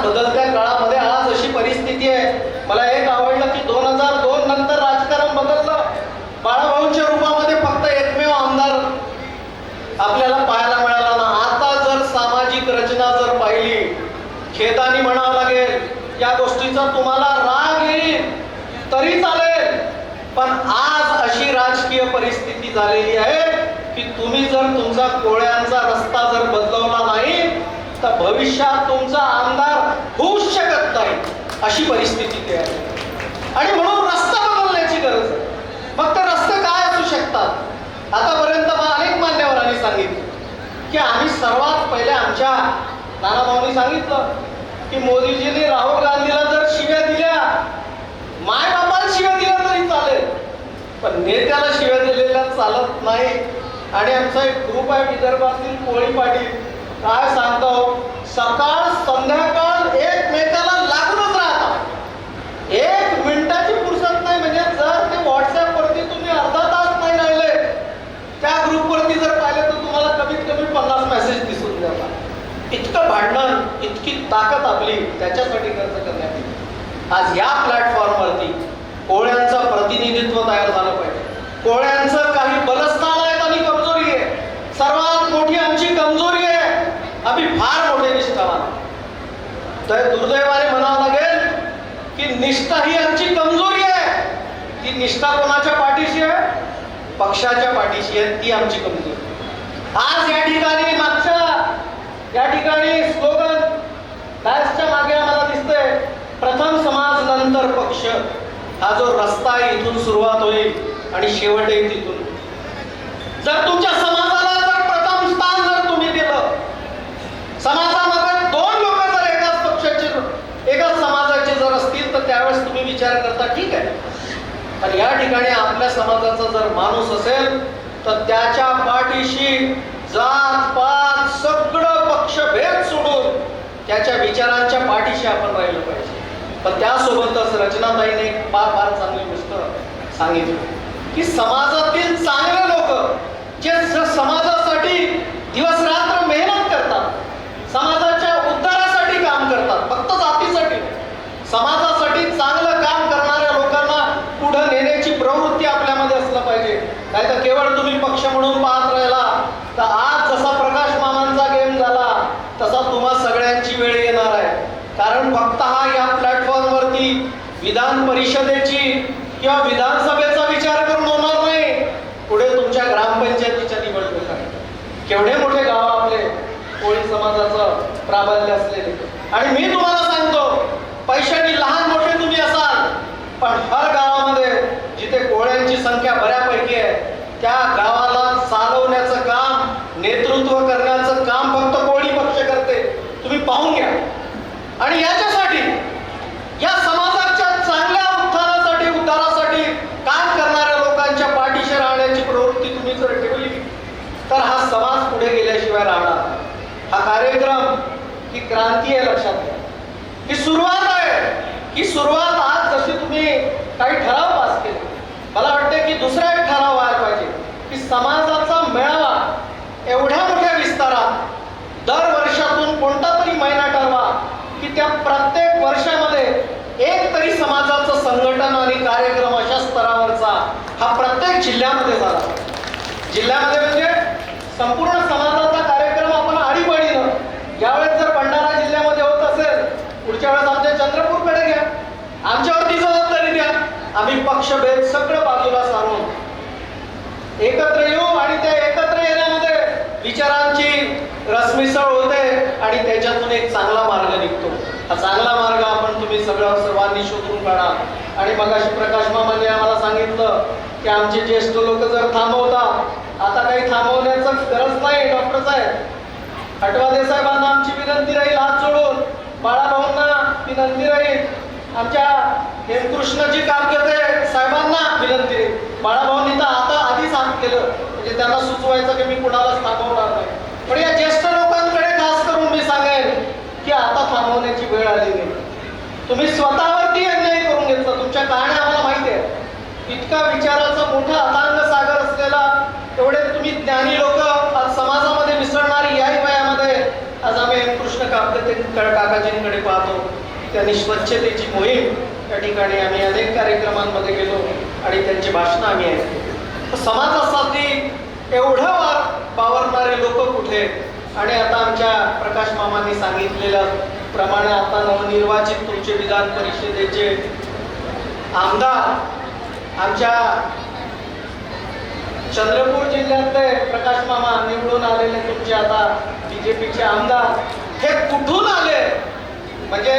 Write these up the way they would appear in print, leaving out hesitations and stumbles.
बदलत्या काळामध्ये आज अशी परिस्थिती आहे. मला एक आवडलं की 2002 नंतर राजकारण बदललं. बाळाभाऊंच्या रूपामध्ये फक्त एकमेव आमदार आपल्याला पाहायला मिळाला ना. आता जर सामाजिक रचना जर पाहिली, खेदानी म्हणावं लागेल, या गोष्टीचा तुम्हाला राग येईल तरी चालेल, पण आज अशी राजकीय परिस्थिती झालेली आहे की तुम्ही जर तुमचा कोळ्यांचा रस्ता जर बदलवला नाही तर भविष्यात तुमचा आमदार होऊच शकत नाही, अशी परिस्थिती ते आहे. आणि म्हणून रस्ता बदलण्याची गरज आहे. मग ते रस्ते काय असू शकतात? आतापर्यंत अनेक मान्यवरांनी सांगितलं की आम्ही सर्वात पहिले, आमच्या नानाभाऊंनी सांगितलं की मोदीजींनी राहुल गांधीला जर शिव्या दिल्या, मायबापाला शिव्या दिल्या तरी चालेल, पण नेत्याला शिव्या दिलेल्या चालत नाही. आणि आमचा एक ग्रुप आहे विदर्भातील कोळी पाटील, काय सांगतो, सकाळ संध्याकाळ एकमेकाला लागूनच राहतात. एक मिनिटाची फुरसत नाही. म्हणजे जर ते व्हॉट्सअपवरती तुम्ही अर्धा तास नाही राहिले, त्या ग्रुपवरती जर पाहिले तर तुम्हाला कमीत कमी 50 मेसेज दिसून जातात. इतकं भांडण, इतकी ताकद आपली त्याच्यासाठी खर्च करण्यात येईल. आज या प्लॅटफॉर्मवरती कोळ्यांचं प्रतिनिधित्व तयार झालं पाहिजे. कोळ्यांचं काही बलस्थान आहेत आणि कमजोरी आहे. सर्वात मोठी आमची कमजोरी आहे, आम्ही फार मोठे निष्ठावान. तर दुर्दैवाने म्हणावं लागेल की निष्ठा ही आमची कमजोरी आहे. ती निष्ठा कोणाच्या पाठीशी आहे? पक्षाच्या पाठीशी आहे, ती आमची कमजोरी. आज या ठिकाणी या ठिकाणी स्लोगन डायसच्या मागे आम्हाला दिसतंय, प्रथम समाज नंतर पक्ष. हा जो रस्ता आहे इथून सुरुवात होईल आणि शेवट येईल तिथून. जर तुमच्या समाजाला जर प्रथम स्थान जर तुम्ही दिलं, समाजामध्ये 2 लोक जर एकाच पक्षाचे एकाच समाजाचे जर असतील तर त्यावेळेस तुम्ही विचार करता ठीक आहे. पण या ठिकाणी आपल्या समाजाचा जर माणूस असेल तर त्याच्या पाठीशी जात पात सगळं पक्षभेद सोडून त्याच्या विचारांच्या पाठीशी आपण राहिलं पाहिजे. पण त्यासोबतच रचनाताईने फार चांगली गोष्ट सांगितली की समाजातील चांगले लोक जे समाजासाठी दिवस रात्र मेहनत करतात, समाजाच्या उद्धारासाठी काम करतात, फक्त जातीसाठी समाजासाठी चांगलं काम करणाऱ्या लोकांना पुढे नेण्याची प्रवृत्ती आपल्यामध्ये असलं पाहिजे. नाही तर केवळ तुम्ही पक्ष म्हणून पाहत राहिला तर आज जसा प्रकाश मामांचा गेम झाला तसा तुम्हा सगळ्यांची वेळ येणार आहे. कारण फक्त हा या प्लॅटफॉर्मवरती विधान परिषदेची किंवा विधानसभेचा विचार करून होणार नाही. पुढे तुमच्या ग्रामपंचायतीच्या निवडणुका आहेत. केवढे मोठे गाव आपले कोळी समाजाचं प्राबल्य असलेले. आणि मी तुम्हाला सांगतो, पैशाने लहान मोठे तुम्ही असाल, पण हर गावामध्ये जिथे कोळ्यांची संख्या बऱ्यापैकी आहे त्या गावाला चालवण्याचं काम, नेतृत्व करण्याचं काम फक्त कोळी पक्ष करते. तुम्ही पाहून घ्या. आणि याच्यासाठी या समाजाच्या चांगल्या उत्थानासाठी, उद्धारासाठी काम करणाऱ्या लोकांच्या पाठीशी राहण्याची प्रवृत्ती तुम्ही जर ठेवली तर हा समाज पुढे गेल्याशिवाय राहणार. हा कार्यक्रम ही क्रांती आहे, लक्षात घ्या. ही सुरुवात आहे. ही सुरुवात आज जशी तुम्ही काही ठराव पास केले, मला वाटते की दुसरा एक ठराव व्हायला पाहिजे की समाजाचा मेळावा एवढ्या मोठ्या विस्तारात दर वर्षातून कोणता तरी महिना ठरवा की त्या प्रत्येक वर्षामध्ये एक तरी समाजाचं संघटन आणि कार्यक्रम अशा स्तरावरचा हा प्रत्येक जिल्ह्यामध्ये झाला. जिल्ह्यामध्ये म्हणजे संपूर्ण समाजाचा कार्यक्रम आपण आडीपाडीनं, यावेळेस जर भंडारा जिल्ह्यामध्ये होत असेल, पुढच्या वेळेस आमच्या चंद्रपूरकडे घ्या, आमच्यावरती जबाबदारी द्या. आम्ही पक्षभेद सगळं बाजूला सारून एकत्र येऊ आणि त्या एकत्र येण्यामध्ये विचारांची रसमिसळ होते आणि त्याच्यातून एक चांगला मार्ग निघतो. हा चांगला मार्ग आपण तुम्ही सर्वांनी शोधून काढा. आणि मगाशी प्रकाश मामांनी आम्हाला सांगितलं की आमचे ज्येष्ठ लोक जर थांबवतात, आता काही थांबवण्याचं गरज नाही. डॉक्टर साहेब आठवले साहेबांना आमची विनंती राहील, हात जोडून बाळाभाऊंना विनंती राहील, आमच्या हेमकृष्णजी कामकर्ते साहेबांना विनंती राहील. बाळाभाऊंनी तर आता आधीच सांग केलं, म्हणजे त्यांना सुचवायचं की मी कुणालाच थांबवणार नाही. पण या ज्येष्ठ लोकांकडे खास करून मी सांगेन की आता थांबवण्याची वेळ आली नाही. तुम्ही स्वतःवरती अन्याय करून घेतला. तुमच्या कहाण्या आम्हाला माहिती आहे. इतका विचाराचा मोठा अथांग सागर असलेला, एवढे तुम्ही ज्ञानी लोक आज समाजामध्ये मिसळणारी याही वयामध्ये आज आम्ही कृष्ण काकाजींकडे पाहतो. त्यांनी स्वच्छतेची मोहीम त्या ठिकाणी आम्ही अनेक कार्यक्रमांमध्ये गेलो आणि त्यांची भाषणं आम्ही ऐकली. तर समाजासाठी एवढं वावरणारे लोक कुठे? आणि आता आमच्या प्रकाश मामांनी सांगितलेल्या प्रमाणे आता नवनिर्वाचित तुमचे विधान परिषदेचे आमदार आमच्या चंद्रपूर जिल्ह्यातले प्रकाश मामा निवडून आलेले तुमचे आता बीजेपीचे आमदार हे कुठून आले? म्हणजे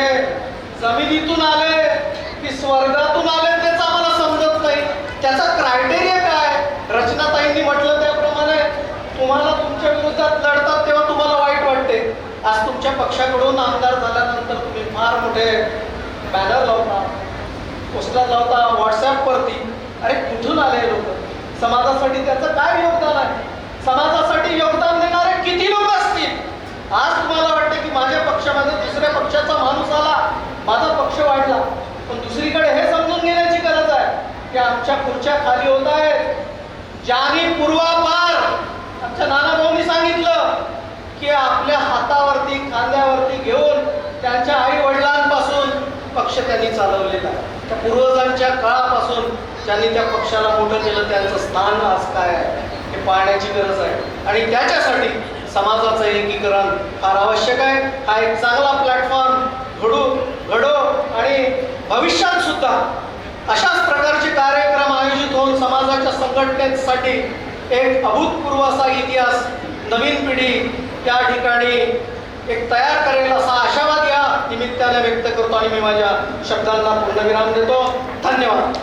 जमिनीतून आले की स्वर्गातून आले तेच आम्हाला समजत नाही. त्याचा क्रायटेरिया काय? रचनाताईंनी म्हटलं त्याप्रमाणे तुम्हाला तुमच्या विरोधात लढतात तेव्हा तुम्हाला वाईट वाटते. आज तुमच्या पक्षाकडून आमदार झाल्यानंतर तुम्ही फार मोठे बॅनर लावता, पोस्टर लावता व्हॉट्सॲपवरती. अरे कुठून आले लोक? समाजासाठी त्याचं काय योगदान आहे? समाजासाठी योगदान देणारे किती लोक असतील? आज तुम्हाला वाटतं की माझ्या पक्षामध्ये दुसऱ्या पक्षाचा माणूस आला, माझा पक्ष वाढला. पण दुसरीकडे हे समजून घेण्याची गरज आहे की आमच्या खुर्च्या खाली होत आहेत. ज्याने पूर्वापार आमच्या नानाभाऊंनी सांगितलं की आपल्या हातावरती खांद्यावरती घेऊन त्यांच्या आई वडिलांपासून पक्ष त्यांनी चालवलेला आहे. त्या पूर्वजांच्या काळापासून ज्यांनी त्या पक्षाला मोठं केलं त्यांचं स्थान आज काय आहे हे पाहण्याची गरज आहे. आणि त्याच्यासाठी समाजाचं एकीकरण फार आवश्यक आहे. हा एक चांगला प्लॅटफॉर्म घडो आणि भविष्यात सुद्धा अशाच प्रकारचे कार्यक्रम आयोजित होऊन समाजाच्या संघटनेसाठी एक अभूतपूर्व असा इतिहास नवीन पिढी त्या ठिकाणी एक तयार करेल असा आशावाद या निमित्ताने व्यक्त करतो आणि मी माझ्या शब्दांना पूर्णविराम देतो. धन्यवाद.